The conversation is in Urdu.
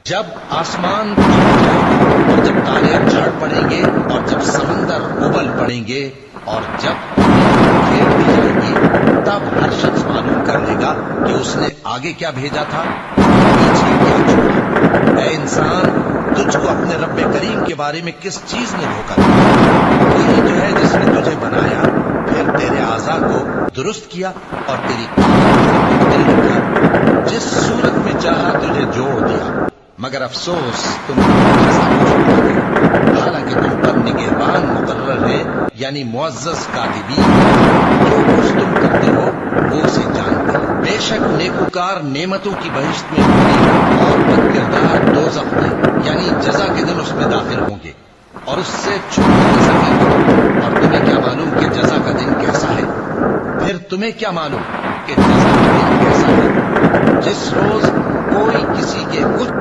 جب آسمان ٹوٹ جائے گا اور جب تارے جھڑ پڑیں گے اور جب سمندر ابل پڑیں گے اور جب پھیر دی جائے گی، تب ہر شخص معلوم کر لے گا کہ اس نے آگے کیا بھیجا تھا، پیچھے کیا چھوڑا۔ اے انسان، تجھ کو اپنے رب کریم کے بارے میں کس چیز نے دھوکہ دیا؟ وہی جو ہے جس نے تجھے بنایا، پھر تیرے اعضاء کو درست کیا اور تیری قامت کو مختلف کیا، جس صورت میں چاہا تجھے جوڑ دیا، مگر افسوس تم ایسا کچھ نہ کرو، حالانکہ تم پر نگہبان مقرر ہے، یعنی معزز کاتبین، جو کچھ تم کرتے ہو وہ اسے جانتے ہیں۔ بے شک نیکوکار نعمتوں کی بہشت میں ہوں گے اور بد کردار دوزخ میں، یعنی جزا کے دن اس میں داخل ہوں گے اور اس سے چھپ نہیں سکیں گے۔ اور تمہیں کیا معلوم کہ جزا کا دن کیسا ہے؟ پھر تمہیں کیا معلوم کہ جزا کا دن کیسا ہے؟ جس روز کوئی کسی کے کچھ